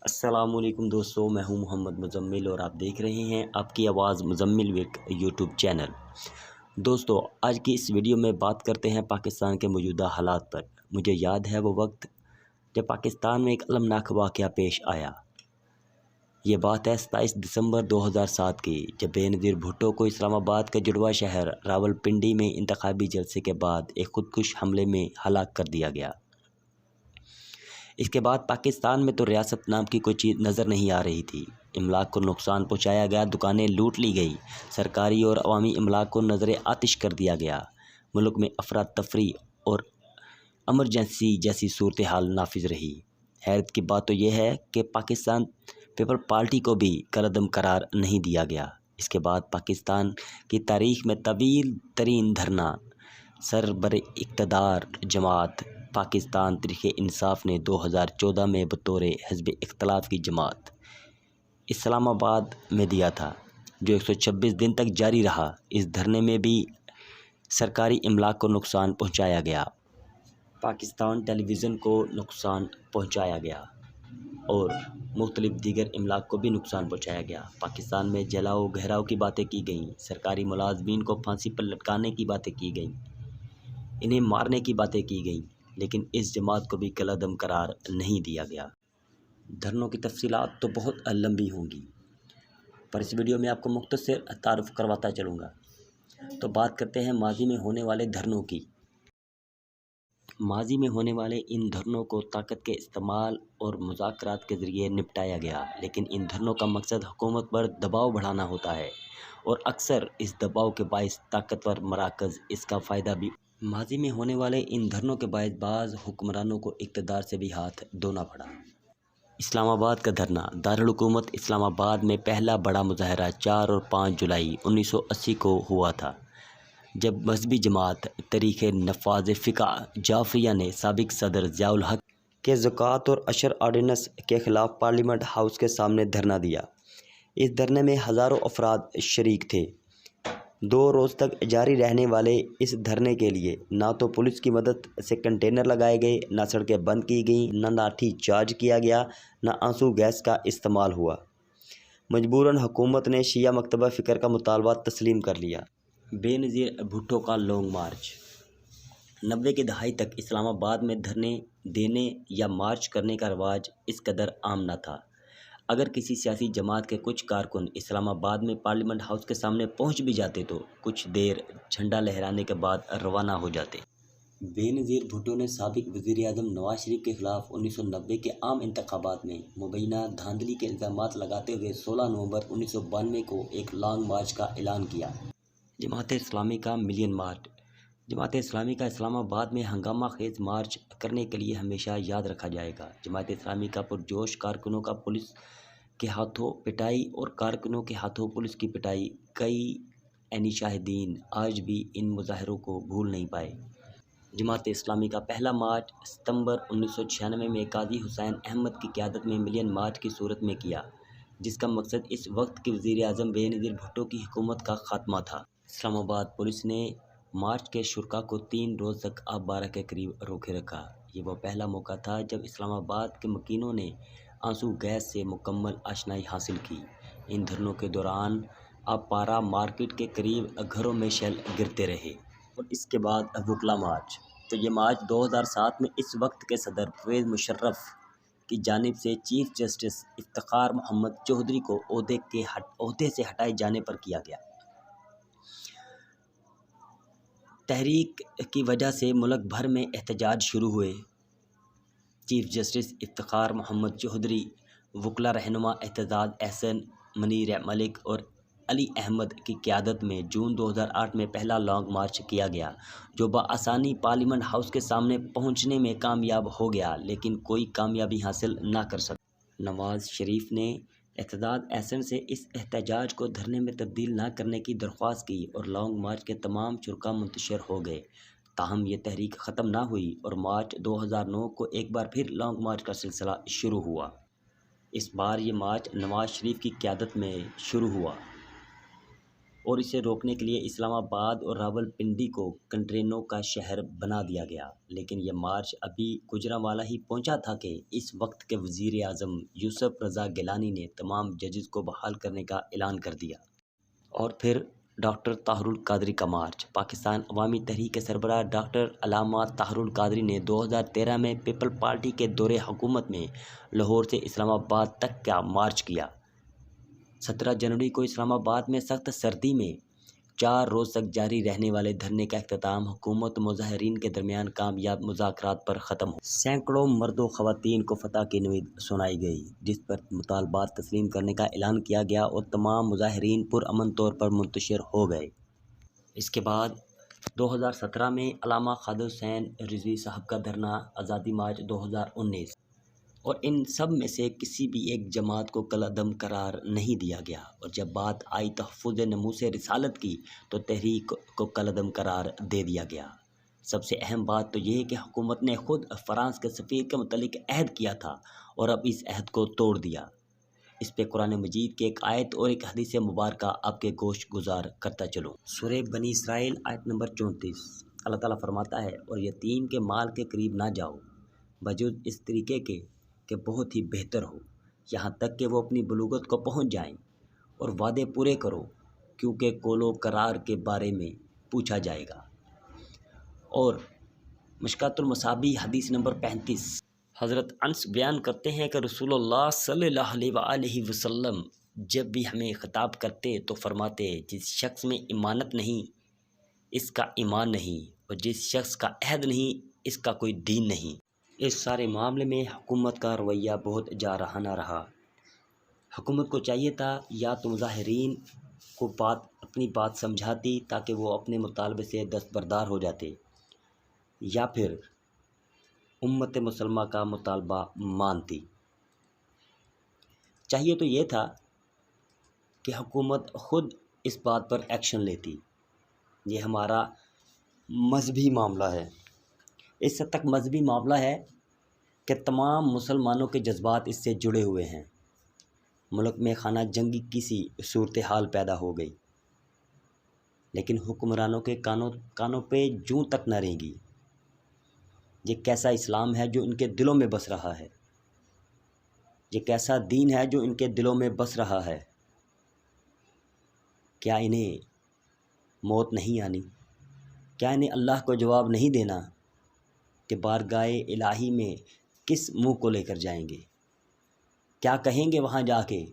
السلام علیکم دوستو، میں ہوں محمد مزمل اور آپ دیکھ رہے ہیں آپ کی آواز مزمل وک یوٹیوب چینل۔ دوستو، آج کی اس ویڈیو میں بات کرتے ہیں پاکستان کے موجودہ حالات پر۔ مجھے یاد ہے وہ وقت جب پاکستان میں ایک المناک واقعہ پیش آیا۔ یہ بات ہے 27 دسمبر 2007 کی، جب بے نظیر بھٹو کو اسلام آباد کا جڑواں شہر راولپنڈی میں انتخابی جلسے کے بعد ایک خودکش حملے میں ہلاک کر دیا گیا۔ اس کے بعد پاکستان میں تو ریاست نام کی کوئی چیز نظر نہیں آ رہی تھی۔ املاک کو نقصان پہنچایا گیا، دکانیں لوٹ لی گئی، سرکاری اور عوامی املاک کو نظر آتش کر دیا گیا۔ ملک میں افراتفری اور ایمرجنسی جیسی صورتحال نافذ رہی۔ حیرت کی بات تو یہ ہے کہ پاکستان پیپل پارٹی کو بھی کالعدم قرار نہیں دیا گیا۔ اس کے بعد پاکستان کی تاریخ میں طویل ترین دھرنا سربر اقتدار جماعت پاکستان تحریک انصاف نے 2014 میں بطور حزب اختلاف کی جماعت اسلام آباد میں دیا تھا، جو 126 دن تک جاری رہا۔ اس دھرنے میں بھی سرکاری املاک کو نقصان پہنچایا گیا، پاکستان ٹیلی ویژن کو نقصان پہنچایا گیا اور مختلف دیگر املاک کو بھی نقصان پہنچایا گیا۔ پاکستان میں جلاؤ گھیراؤ کی باتیں کی گئیں، سرکاری ملازمین کو پھانسی پر لٹکانے کی باتیں کی گئیں، انہیں مارنے کی باتیں کی گئیں، لیکن اس جماعت کو بھی کالعدم قرار نہیں دیا گیا۔ دھرنوں کی تفصیلات تو بہت لمبی ہوں گی، پر اس ویڈیو میں آپ کو مختصر تعارف کرواتا چلوں گا۔ تو بات کرتے ہیں ماضی میں ہونے والے دھرنوں کی۔ ماضی میں ہونے والے ان دھرنوں کو طاقت کے استعمال اور مذاکرات کے ذریعے نپٹایا گیا، لیکن ان دھرنوں کا مقصد حکومت پر دباؤ بڑھانا ہوتا ہے اور اکثر اس دباؤ کے باعث طاقتور مراکز اس کا فائدہ بھی۔ ماضی میں ہونے والے ان دھرنوں کے باعث بعض حکمرانوں کو اقتدار سے بھی ہاتھ دھونا پڑا۔ اسلام آباد کا دھرنا۔ دارالحکومت اسلام آباد میں پہلا بڑا مظاہرہ 4 اور 5 جولائی 1980 کو ہوا تھا، جب مذہبی جماعت تحریک نفاذ فقہ جعفریہ نے سابق صدر ضیاء الحق کے زکوٰۃ اور عشر آرڈیننس کے خلاف پارلیمنٹ ہاؤس کے سامنے دھرنا دیا۔ اس دھرنے میں ہزاروں افراد شریک تھے۔ 2 روز تک جاری رہنے والے اس دھرنے کے لیے نہ تو پولیس کی مدد سے کنٹینر لگائے گئے، نہ سڑکیں بند کی گئیں، نہ لاٹھی چارج کیا گیا، نہ آنسو گیس کا استعمال ہوا۔ مجبوراً حکومت نے شیعہ مکتبہ فکر کا مطالبہ تسلیم کر لیا۔ بے نظیر بھٹو کا لانگ مارچ۔ 90 کی دہائی تک اسلام آباد میں دھرنے دینے یا مارچ کرنے کا رواج اس قدر عام نہ تھا۔ اگر کسی سیاسی جماعت کے کچھ کارکن اسلام آباد میں پارلیمنٹ ہاؤس کے سامنے پہنچ بھی جاتے تو کچھ دیر جھنڈا لہرانے کے بعد روانہ ہو جاتے۔ بے نظیر بھٹو نے سابق وزیر اعظم نواز شریف کے خلاف 1990 کے عام انتخابات میں مبینہ دھاندلی کے الزامات لگاتے ہوئے 16 نومبر 1992 کو ایک لانگ مارچ کا اعلان کیا۔ جماعت اسلامی کا ملین مارچ۔ جماعت اسلامی کا اسلام آباد میں ہنگامہ خیز مارچ کرنے کے لیے ہمیشہ یاد رکھا جائے گا۔ جماعت اسلامی کا پرجوش کارکنوں کا پولیس کے ہاتھوں پٹائی اور کارکنوں کے ہاتھوں پولیس کی پٹائی، کئی عینی شاہدین آج بھی ان مظاہروں کو بھول نہیں پائے۔ جماعت اسلامی کا پہلا مارچ ستمبر 1996 میں قاضی حسین احمد کی قیادت میں ملین مارچ کی صورت میں کیا، جس کا مقصد اس وقت کے وزیر اعظم بے نظیر بھٹو کی حکومت کا خاتمہ تھا۔ اسلام آباد پولیس نے مارچ کے شرکاء کو 3 روز تک آب بارہ کے قریب روکے رکھا۔ یہ وہ پہلا موقع تھا جب اسلام آباد کے مکینوں نے آنسو گیس سے مکمل آشنائی حاصل کی۔ ان دھرنوں کے دوران آبپارہ مارکیٹ کے قریب گھروں میں شیل گرتے رہے۔ اور اس کے بعد وکلا مارچ۔ تو یہ مارچ 2007 میں اس وقت کے صدر پرویز مشرف کی جانب سے چیف جسٹس افتخار محمد چودھری کو عہدے سے ہٹائے جانے پر کیا گیا۔ تحریک کی وجہ سے ملک بھر میں احتجاج شروع ہوئے۔ چیف جسٹس افتخار محمد چودھری، وکلا رہنما اعتزاز احسن، منیر ملک اور علی احمد کی قیادت میں جون 2008 میں پہلا لانگ مارچ کیا گیا، جو بآسانی پارلیمنٹ ہاؤس کے سامنے پہنچنے میں کامیاب ہو گیا، لیکن کوئی کامیابی حاصل نہ کر سکا۔ نواز شریف نے اعتزاز احسن سے اس احتجاج کو دھرنے میں تبدیل نہ کرنے کی درخواست کی اور لانگ مارچ کے تمام شرکاء منتشر ہو گئے۔ تاہم یہ تحریک ختم نہ ہوئی اور مارچ 2009 کو ایک بار پھر لانگ مارچ کا سلسلہ شروع ہوا۔ اس بار یہ مارچ نواز شریف کی قیادت میں شروع ہوا۔ اور اسے روکنے کے لیے اسلام آباد اور راولپنڈی کو کنٹرینوں کا شہر بنا دیا گیا، لیکن یہ مارچ ابھی گوجرانوالہ ہی پہنچا تھا کہ اس وقت کے وزیر اعظم یوسف رضا گیلانی نے تمام ججز کو بحال کرنے کا اعلان کر دیا۔ اور پھر ڈاکٹر طاہر القادری کا مارچ۔ پاکستان عوامی تحریک کے سربراہ ڈاکٹر علامہ طاہر القادری نے 2013 میں پیپل پارٹی کے دور حکومت میں لاہور سے اسلام آباد تک کا مارچ کیا۔ 17 جنوری کو اسلام آباد میں سخت سردی میں 4 روز تک جاری رہنے والے دھرنے کا اختتام حکومت و مظاہرین کے درمیان کامیاب مذاکرات پر ختم ہو۔ سینکڑوں مرد و خواتین کو فتح کی نوید سنائی گئی، جس پر مطالبات تسلیم کرنے کا اعلان کیا گیا اور تمام مظاہرین پرامن طور پر منتشر ہو گئے۔ اس کے بعد 2017 میں علامہ خالد حسین رضوی صاحب کا دھرنا، آزادی مارچ 2019، اور ان سب میں سے کسی بھی ایک جماعت کو کالعدم قرار نہیں دیا گیا، اور جب بات آئی تحفظ ناموس رسالت کی تو تحریک کو کالعدم قرار دے دیا گیا۔ سب سے اہم بات تو یہ ہے کہ حکومت نے خود فرانس کے سفیر کے متعلق عہد کیا تھا اور اب اس عہد کو توڑ دیا۔ اس پہ قرآن مجید کی ایک آیت اور ایک حدیث مبارکہ آپ کے گوش گزار کرتا چلوں۔ سورہ بنی اسرائیل آیت نمبر 34، اللہ تعالیٰ فرماتا ہے، اور یتیم کے مال کے قریب نہ جاؤ بجز اس طریقے کے کہ بہت ہی بہتر ہو، یہاں تک کہ وہ اپنی بلوغت کو پہنچ جائیں، اور وعدے پورے کرو کیونکہ قول و قرار کے بارے میں پوچھا جائے گا۔ اور مشکوٰۃ المصابیح حدیث نمبر 35، حضرت انس بیان کرتے ہیں کہ رسول اللہ صلی اللہ علیہ وآلہ وسلم جب بھی ہمیں خطاب کرتے تو فرماتے، جس شخص میں امانت نہیں اس کا ایمان نہیں، اور جس شخص کا عہد نہیں اس کا کوئی دین نہیں۔ اس سارے معاملے میں حکومت کا رویہ بہت جارحانہ رہا۔ حکومت کو چاہیے تھا یا تو مظاہرین کو اپنی بات سمجھاتی تاکہ وہ اپنے مطالبے سے دستبردار ہو جاتے، یا پھر امت مسلمہ کا مطالبہ مانتی۔ چاہیے تو یہ تھا کہ حکومت خود اس بات پر ایکشن لیتی۔ یہ ہمارا مذہبی معاملہ ہے، اس حد تک مذہبی معاملہ ہے کہ تمام مسلمانوں کے جذبات اس سے جڑے ہوئے ہیں۔ ملک میں خانہ جنگی کی سی صورتحال پیدا ہو گئی، لیکن حکمرانوں کے کانوں پہ جوں تک نہ رہیں گی۔ یہ کیسا اسلام ہے جو ان کے دلوں میں بس رہا ہے؟ یہ کیسا دین ہے جو ان کے دلوں میں بس رہا ہے؟ کیا انہیں موت نہیں آنی؟ کیا انہیں اللہ کو جواب نہیں دینا کہ بارگاہ الہی میں کس منہ کو لے کر جائیں گے؟ کیا کہیں گے وہاں جا کے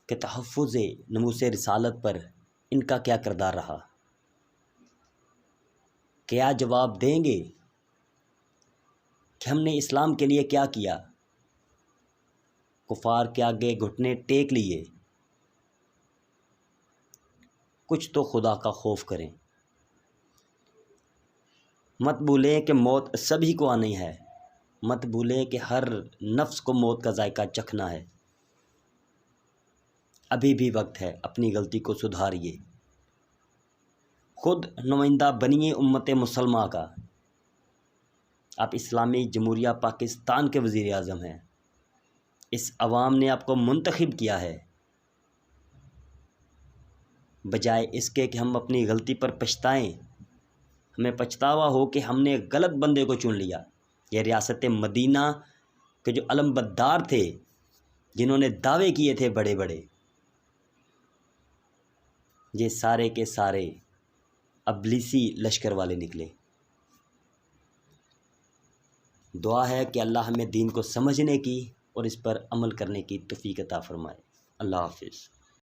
کہ تحفظ ناموس رسالت پر ان کا کیا کردار رہا؟ کیا جواب دیں گے کہ ہم نے اسلام کے لیے کیا کیا؟ کفار کے آگے گھٹنے ٹیک لیے۔ کچھ تو خدا کا خوف کریں۔ مت بھولیں کہ موت سبھی کو آنی ہے، مت بھولیں کہ ہر نفس کو موت کا ذائقہ چکھنا ہے۔ ابھی بھی وقت ہے، اپنی غلطی کو سدھاریے، خود نمائندہ بنیے امت مسلمہ کا۔ آپ اسلامی جمہوریہ پاکستان کے وزیر اعظم ہیں، اس عوام نے آپ کو منتخب کیا ہے۔ بجائے اس کے کہ ہم اپنی غلطی پر پچھتائیں، ہمیں پچھتاوا ہو کہ ہم نے غلط بندے کو چن لیا۔ یہ ریاست مدینہ کے جو علم بردار تھے، جنہوں نے دعوے کیے تھے بڑے بڑے، یہ سارے کے سارے ابلیسی لشکر والے نکلے۔ دعا ہے کہ اللہ ہمیں دین کو سمجھنے کی اور اس پر عمل کرنے کی توفیق عطا فرمائے۔ اللہ حافظ۔